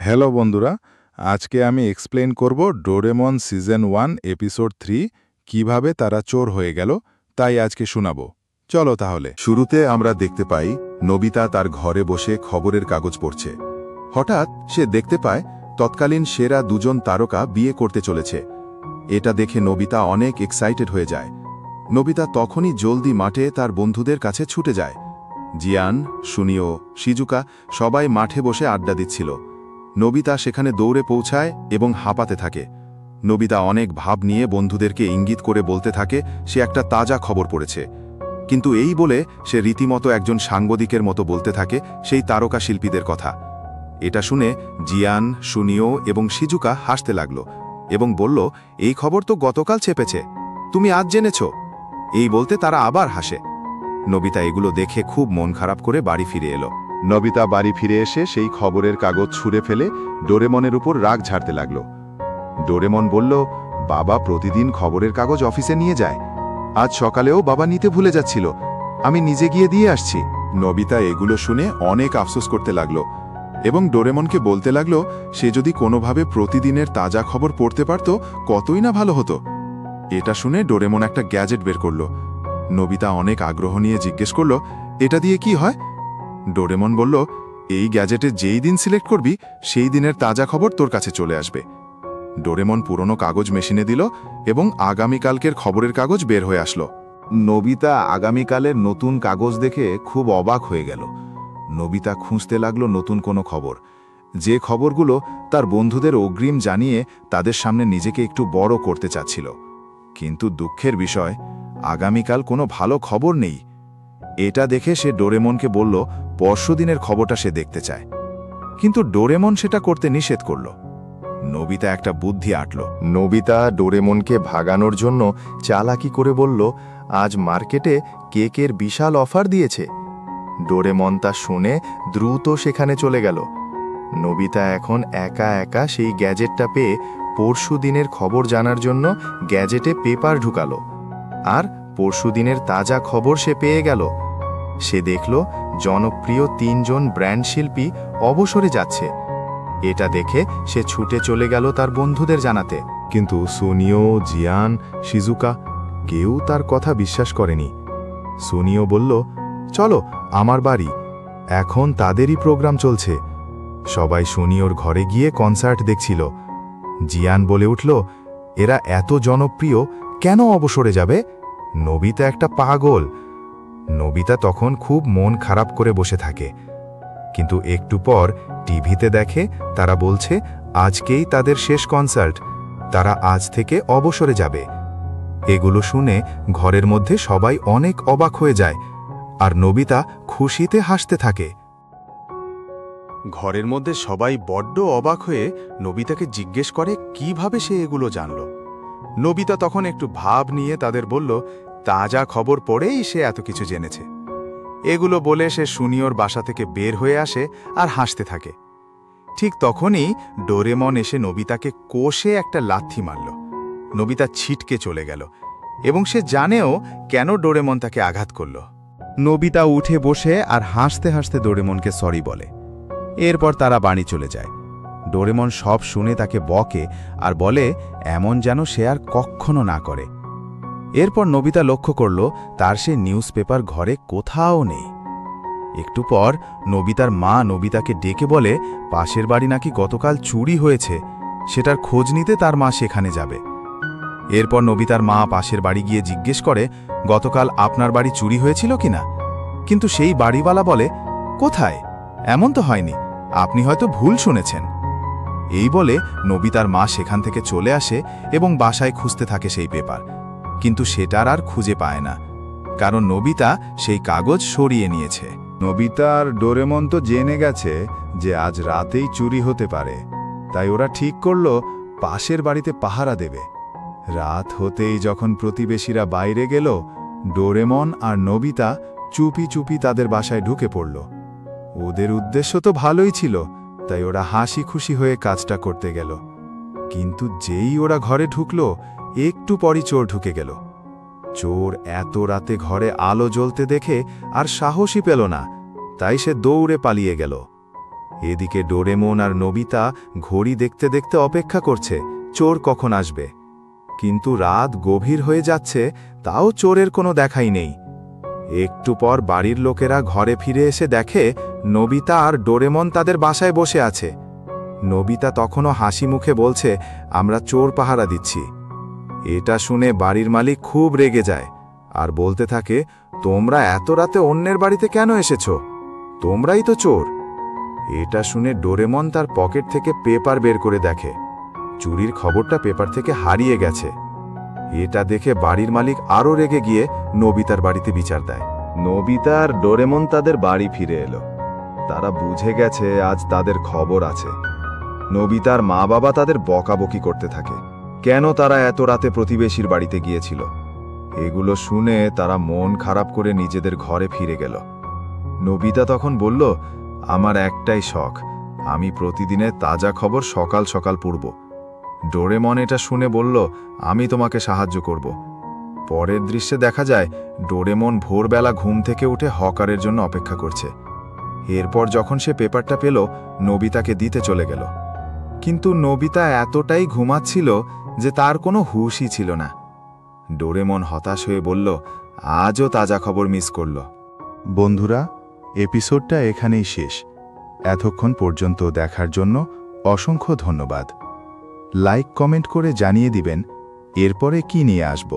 Hello বন্ধুরা, আজকে আমি এক্সপ্লেন করব ডোরেমন সিজন 1 এপিসোড 3 কিভাবে তারা চোর হয়ে গেল, তাই আজকে শোনাবো। চলো তাহলে। শুরুতে আমরা দেখতে পাই নোবিতা তার ঘরে বসে খবরের কাগজ পড়ছে। হঠাৎ সে দেখতে পায় তৎকালীন সেরা দুজন তারকা বিয়ে করতে চলেছে। এটা দেখে নোবিতা অনেক এক্সাইটেড হয়ে যায়। নোবিতা তখনই জলদি মাঠে তার বন্ধুদের কাছে ছুটে যায়। জিয়ান, সুনিও, শিজুকা সবাই মাঠে বসে আড্ডা দিচ্ছিল। নোবিতা সেখানে দৌড়ে পৌঁছায় এবং হাঁপাতে থাকে। নোবিতা অনেক ভাব নিয়ে বন্ধুদেরকে ইঙ্গিত করে বলতে থাকে সে একটা তাজা খবর পড়েছে, কিন্তু এই বলে সে রীতিমতো একজন সাংবাদিকের মতো বলতে থাকে সেই তারকা শিল্পীদের কথা। এটা শুনে জিয়ান, সুনিও এবং শিজুকা হাসতে লাগল এবং বলল, এই খবর তো গতকাল ছেপেছে, তুমি আজ জেনেছ। এই বলতে তারা আবার হাসে। নোবিতা এগুলো দেখে খুব মন খারাপ করে বাড়ি ফিরে এলো। নোবিতা বাড়ি ফিরে এসে সেই খবরের কাগজ ছুঁড়ে ফেলে ডোরেমনের উপর রাগ ঝাড়তে লাগল। ডোরেমন বলল, বাবা প্রতিদিন খবরের কাগজ অফিসে নিয়ে যায়, আজ সকালেও বাবা নিতে ভুলে যাচ্ছিল, আমি নিজে গিয়ে দিয়ে আসছি। নোবিতা এগুলো শুনে অনেক আফসোস করতে লাগল এবং ডোরেমনকে বলতে লাগল সে যদি কোনোভাবে প্রতিদিনের তাজা খবর পড়তে পারত কতই না ভালো হতো। এটা শুনে ডোরেমন একটা গ্যাজেট বের করল। নোবিতা অনেক আগ্রহ নিয়ে জিজ্ঞেস করল, এটা দিয়ে কি হয়? ডোরেমন বলল, এই গ্যাজেটে যেই দিন সিলেক্ট করবি সেই দিনের তাজা খবর তোর কাছে চলে আসবে। ডোরেমন পুরনো কাগজ মেশিনে দিল এবং আগামীকালকের খবরের কাগজ বের হয়ে আসলো। নোবিতা আগামীকালের নতুন কাগজ দেখে খুব অবাক হয়ে গেল। নোবিতা খুঁজতে লাগলো নতুন কোনো খবর, যে খবরগুলো তার বন্ধুদের অগ্রিম জানিয়ে তাদের সামনে নিজেকে একটু বড় করতে চাচ্ছিল। কিন্তু দুঃখের বিষয়, আগামীকাল কোনো ভালো খবর নেই। এটা দেখে সে ডোরেমনকে বলল পরশুদিনের খবরটা সে দেখতে চায়, কিন্তু ডোরেমন সেটা করতে নিষেধ করল। নোবিতা একটা বুদ্ধি আঁটল। নোবিতা ডোরেমনকে ভাগানোর জন্য চালাকি করে বলল, আজ মার্কেটে কেকের বিশাল অফার দিয়েছে। ডোরেমন তা শুনে দ্রুত সেখানে চলে গেল। নোবিতা এখন একা একা সেই গ্যাজেটটা পেয়ে পরশুদিনের খবর জানার জন্য গ্যাজেটে পেপার ঢুকালো, আর পরশুদিনের তাজা খবর সে পেয়ে গেল। সে দেখল জনপ্রিয় 3 জন ব্র্যান্ড শিল্পী অবসরে যাচ্ছে। এটা দেখে সে ছুটে চলে গেল তার বন্ধুদের জানাতে, কিন্তু সুনিও, জিয়ান, শিজুকা কেউ তার কথা বিশ্বাস করেনি। সুনিও বলল, চলো আমার বাড়ি, এখন তাদেরই প্রোগ্রাম চলছে। সবাই সুনিওর ঘরে গিয়ে কনসার্ট দেখছিল। জিয়ান বলে উঠল, এরা এত জনপ্রিয়, কেন অবসরে যাবে? নোবিতা একটা পাগল। নোবিতা তখন খুব মন খারাপ করে বসে থাকে, কিন্তু একটু পর টিভিতে দেখে তারা বলছে আজকেই তাদের শেষ কনসার্ট, তারা আজ থেকে অবসরে যাবে। এগুলো শুনে ঘরের মধ্যে সবাই অনেক অবাক হয়ে যায়, আর নোবিতা খুশিতে হাসতে থাকে। ঘরের মধ্যে সবাই বড্ড অবাক হয়ে নোবিতাকে জিজ্ঞেস করে কিভাবে সে এগুলো জানল। নোবিতা তখন একটু ভাব নিয়ে তাদের বলল, তাজা খবর পড়েই সে এত কিছু জেনেছে। এগুলো বলে সে সুনিওর বাসা থেকে বের হয়ে আসে আর হাসতে থাকে। ঠিক তখনই ডোরেমন এসে নোবিতাকে কষে একটা লাথি মারল। নোবিতা ছিটকে চলে গেল এবং সে জানেও কেন ডোরেমন তাকে আঘাত করল। নোবিতা উঠে বসে আর হাসতে হাসতে ডোরেমনকে সরি বলে। এরপর তারা বাড়ি চলে যায়। ডোরেমন সব শুনে তাকে বকে আর বলে এমন যেন সে আর কখনো না করে। এরপর নোবিতা লক্ষ্য করল তার সে নিউজ পেপার ঘরে কোথাও নেই। একটু পর নোবিতার মা নোবিতাকে ডেকে বলে পাশের বাড়ি নাকি গতকাল চুরি হয়েছে, সেটার খোঁজ নিতে তার মা সেখানে যাবে। এরপর নোবিতার মা পাশের বাড়ি গিয়ে জিজ্ঞেস করে গতকাল আপনার বাড়ি চুরি হয়েছিল কিনা, কিন্তু সেই বাড়িওয়ালা বলে কোথায়, এমন তো হয়নি, আপনি হয়তো ভুল শুনেছেন। এই বলে নোবিতার মা সেখান থেকে চলে আসে এবং বাসায় খুঁজতে থাকে সেই পেপার, কিন্তু সেটার আর খুঁজে পায় না, কারণ নোবিতা সেই কাগজ সরিয়ে নিয়েছে। নোবিতা আর ডোরেমন তো জেনে গেছে যে আজ রাতেই চুরি হতে পারে, তাই ওরা ঠিক করল পাশের বাড়িতে পাহারা দেবে। রাত হতেই যখন প্রতিবেশীরা বাইরে গেল, ডোরেমন আর নোবিতা চুপি চুপি তাদের বাসায় ঢুকে পড়ল। ওদের উদ্দেশ্য তো ভালোই ছিল, তাই ওরা হাসি খুশি হয়ে কাজটা করতে গেল। কিন্তু যেই ওরা ঘরে ঢুকল, একটু পরই চোর ঢুকে গেল। চোর এত রাতে ঘরে আলো জ্বলতে দেখে আর সাহসই পেল না, তাই সে দৌড়ে পালিয়ে গেল। এদিকে ডোরেমন আর নোবিতা ঘড়ি দেখতে দেখতে অপেক্ষা করছে চোর কখন আসবে। কিন্তু রাত গভীর হয়ে যাচ্ছে, তাও চোরের কোনো দেখাই নেই। একটু পর বাড়ির লোকেরা ঘরে ফিরে এসে দেখে নোবিতা আর ডোরেমন তাদের বাসায় বসে আছে। নোবিতা তখনও হাসি মুখে বলছে, আমরা চোর পাহারা দিচ্ছি। এটা শুনে বাড়ির মালিক খুব রেগে যায় আর বলতে থাকে, তোমরা এত রাতে অন্যের বাড়িতে কেন এসেছো? তোমরাই তো চোর। এটা শুনে ডোরেমন তার পকেট থেকে পেপার বের করে দেখে চুরির খবরটা পেপার থেকে হারিয়ে গেছে। এটা দেখে বাড়ির মালিক আরও রেগে গিয়ে নোবিতার বাড়িতে বিচার দেয়। নোবিতা আর ডোরেমন তাদের বাড়ি ফিরে এলো। তারা বুঝে গেছে আজ তাদের খবর আছে। নোবিতার মা বাবা তাদের বকাবকি করতে থাকে, কেন তারা এত রাতে প্রতিবেশীর বাড়িতে গিয়েছিল। এগুলো শুনে তারা মন খারাপ করে নিজেদের ঘরে ফিরে গেল। নোবিতা তখন বলল, আমার একটাই শখ, আমি প্রতিদিনের তাজা খবর সকাল সকাল পড়ব। ডোরেমন এটা শুনে বলল, আমি তোমাকে সাহায্য করব। পরের দৃশ্যে দেখা যায় ডোরেমন ভোরবেলা ঘুম থেকে উঠে হকারের জন্য অপেক্ষা করছে। এরপর যখন সে পেপারটা পেল, নোবিতাকে দিতে চলে গেল। কিন্তু নোবিতা এতটাই ঘুমাচ্ছিল যে তার কোনো হুঁশই ছিল না। ডোরেমন হতাশ হয়ে বলল, আজও তাজা খবর মিস করল। বন্ধুরা, এপিসোডটা এখানেই শেষ। এতক্ষণ পর্যন্ত দেখার জন্য অসংখ্য ধন্যবাদ। লাইক কমেন্ট করে জানিয়ে দিবেন এরপরে কি নিয়ে আসব।